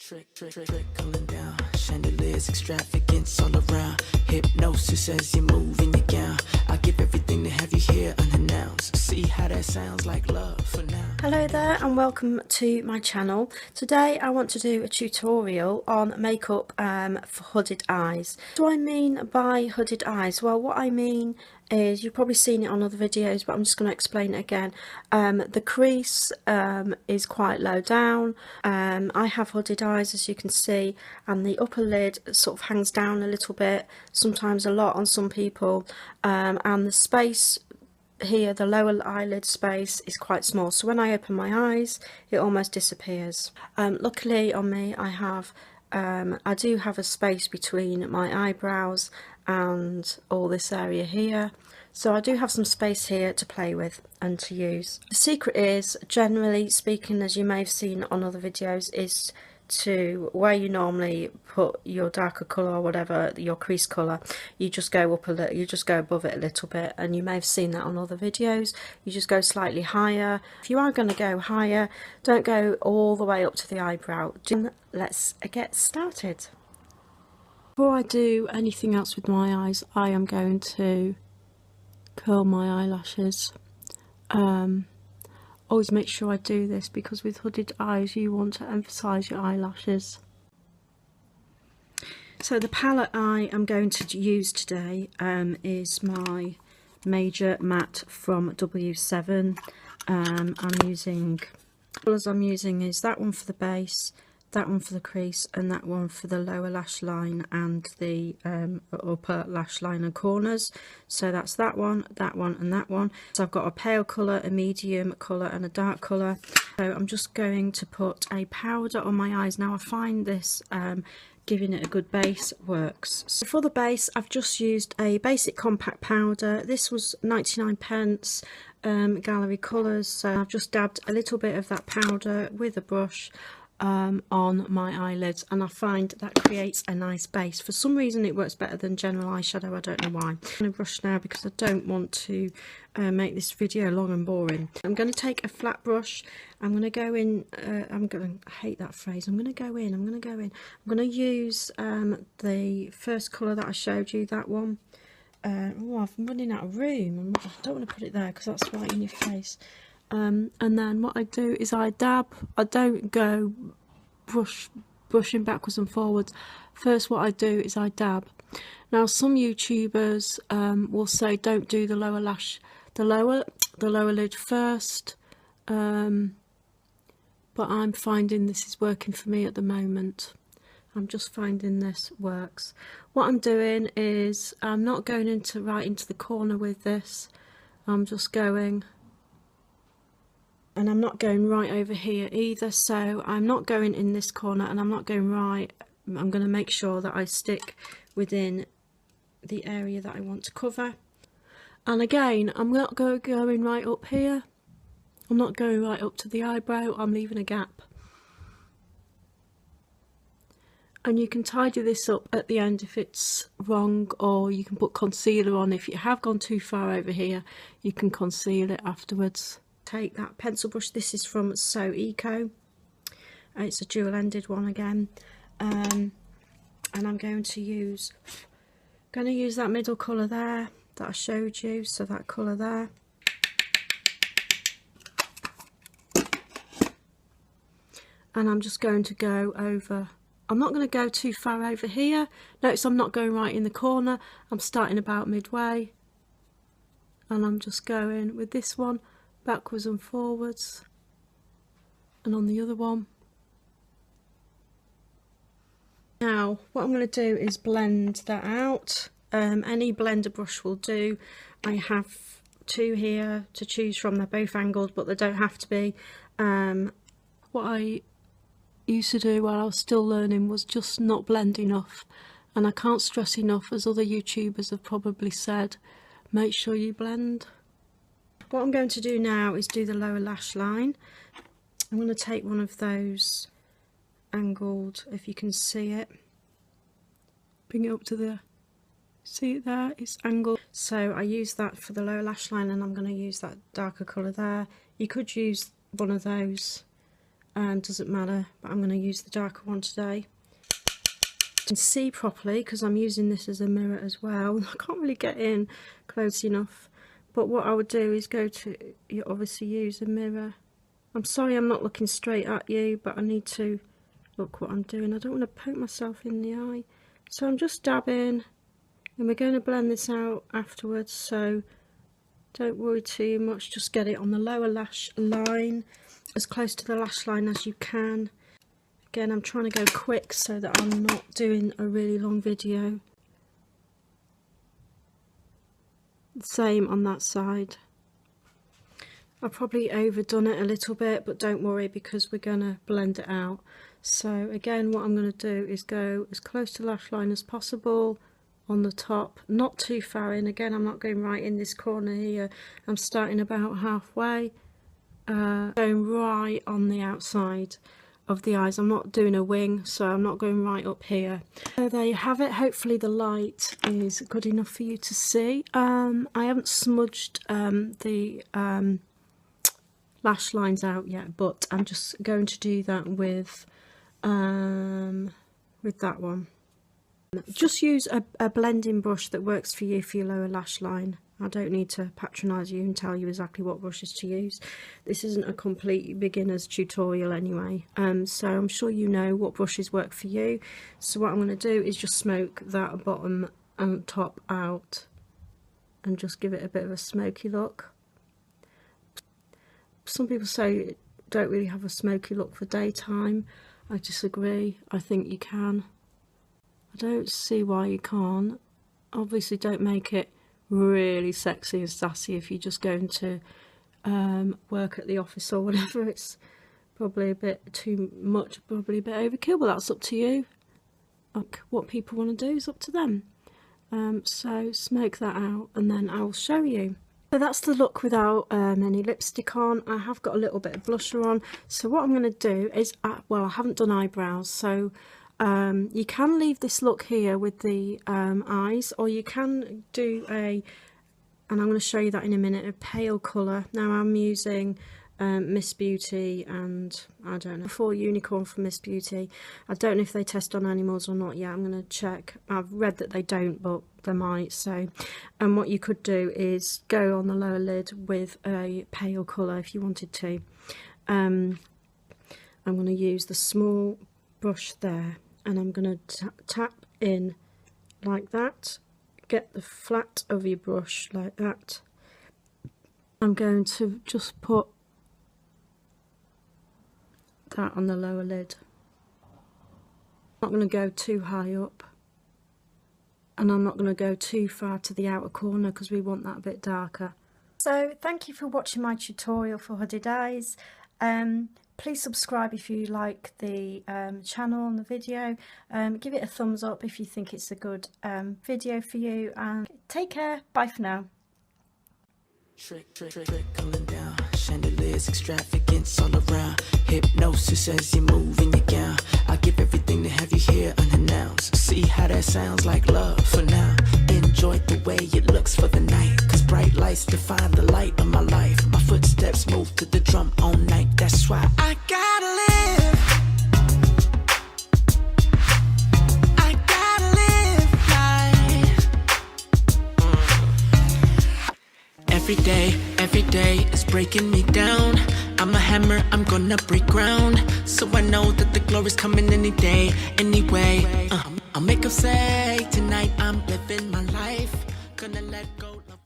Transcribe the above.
Trickling down, chandeliers, extravagance all around. Hypnosis as you move in your gown. I give everything to have you here unannounced. See how that sounds like love for now. Hello there and welcome to my channel. Today I want to do a tutorial on makeup for hooded eyes. What do I mean by hooded eyes? Well, what I mean is, you've probably seen it on other videos, but I'm just going to explain it again. The crease is quite low down. I have hooded eyes, as you can see, and the upper lid sort of hangs down a little bit, sometimes a lot on some people, and the space here, the lower eyelid space, is quite small, so when I open my eyes it almost disappears. Luckily on me I do have a space between my eyebrows and all this area here, so I do have some space here to play with and to use. The secret is, generally speaking, as you may have seen on other videos, is to where you normally put your darker colour or whatever, your crease colour, you just go up a little, you just go above it a little bit, and you may have seen that on other videos. You just go slightly higher. If you are going to go higher, don't go all the way up to the eyebrow. Let's get started. Before I do anything else with my eyes, I am going to curl my eyelashes. Always make sure I do this, because with hooded eyes you want to emphasise your eyelashes. So the palette I am going to use today is my Major Matte from W7. The colours I'm using is that one for the base, that one for the crease, and that one for the lower lash line and the upper lash line and corners. So that's that one, and that one. So I've got a pale colour, a medium colour and a dark colour. So I'm just going to put a powder on my eyes. Now I find this giving it a good base works. So for the base I've just used a basic compact powder. This was 99p, Gallery Colours. So I've just dabbed a little bit of that powder with a brush on my eyelids, and I find that creates a nice base. For some reason it works better than general eyeshadow, I don't know why. I'm going to brush now because I don't want to make this video long and boring. I'm going to take a flat brush. I'm going to go in, I hate that phrase, I'm going to go in. I'm going to use the first colour that I showed you, that one. Oh, I'm running out of room. I don't want to put it there because that's right in your face. And then what I do is I dab. I don't go brushing backwards and forwards. First what I do is I dab. Now some YouTubers will say don't do the lower lash, the lower lid first, but I'm finding this is working for me at the moment. I'm just finding this works. What I'm doing is I'm not going right into the corner with this. I'm just going, and I'm not going right over here either, so I'm not going in this corner and I'm not going right. I'm going to make sure that I stick within the area that I want to cover. And again, I'm not going right up here. I'm not going right up to the eyebrow. I'm leaving a gap. And you can tidy this up at the end if it's wrong, or you can put concealer on. If you have gone too far over here, you can conceal it afterwards. Take that pencil brush. This is from So Eco. It's a dual-ended one again, and I'm going to use that middle colour there that I showed you. So that colour there. And I'm just going to go over. I'm not going to go too far over here. Notice I'm not going right in the corner. I'm starting about midway, and I'm just going with this one backwards and forwards, and on the other one. Now what I'm going to do is blend that out. Any blender brush will do. I have two here to choose from. They're both angled, but they don't have to be. What I used to do while I was still learning was just not blend enough, and I can't stress enough, as other YouTubers have probably said, make sure you blend. What I'm going to do now is do the lower lash line. I'm going to take one of those angled, if you can see it, bring it up to the, see it there, it's angled. So I use that for the lower lash line, and I'm going to use that darker colour there. You could use one of those doesn't matter, but I'm going to use the darker one today. You can see properly because I'm using this as a mirror as well. I can't really get in close enough, but what I would do is you obviously use a mirror. I'm sorry I'm not looking straight at you, but I need to look what I'm doing. I don't want to poke myself in the eye, so I'm just dabbing, and we're going to blend this out afterwards, so don't worry too much. Just get it on the lower lash line, as close to the lash line as you can. Again, I'm trying to go quick so that I'm not doing a really long video. Same on that side. I've probably overdone it a little bit, but don't worry because we're going to blend it out. So again, what I'm going to do is go as close to the lash line as possible on the top, not too far in. Again, I'm not going right in this corner here. I'm starting about halfway, going right on the outside of the eyes. I'm not doing a wing, so I'm not going right up here. So there you have it. Hopefully the light is good enough for you to see. I haven't smudged the lash lines out yet, but I'm just going to do that with that one. Just use a blending brush that works for you for your lower lash line. I don't need to patronise you and tell you exactly what brushes to use. This isn't a complete beginner's tutorial anyway, so I'm sure you know what brushes work for you. So what I'm going to do is just smoke that bottom and top out and just give it a bit of a smoky look. Some people say don't really have a smoky look for daytime. I disagree. I think you can. I don't see why you can't. Obviously don't make it really sexy and sassy if you're just going to work at the office or whatever. It's probably a bit too much, probably a bit overkill, but that's up to you. Like, what people want to do is up to them. So smoke that out and then I'll show you. So that's the look without any lipstick on. I have got a little bit of blusher on. So what I'm going to do is, well, I haven't done eyebrows, so you can leave this look here with the eyes, or you can do and I'm going to show you that in a minute, a pale colour. Now I'm using Miss Beauty and I don't know, Full Unicorn from Miss Beauty. I don't know if they test on animals or not yet. I'm going to check. I've read that they don't, but they might. So, and what you could do is go on the lower lid with a pale colour if you wanted to. I'm going to use the small brush there, and I'm going to tap in like that. Get the flat of your brush like that. I'm going to just put that on the lower lid. I'm not going to go too high up, and I'm not going to go too far to the outer corner because we want that a bit darker. So thank you for watching my tutorial for hooded eyes. Please subscribe if you like the channel and the video. Give it a thumbs up if you think it's a good video for you, and take care. Bye for now. Trickling down, chandeliers, extravagance all around. Hypnosis as you move in your gown. I give everything to have you here unannounced. See how that sounds like love for now. Enjoy the way it looks for the night, cause bright lights define the light of my life. My footsteps move to the drum all night. That's why I gotta live. I gotta live life. Every day is breaking me down. I'm a hammer, I'm gonna break ground. So I know that the glory's coming any day, anyway. I'll make 'em say tonight I'm living my life. Gonna let go of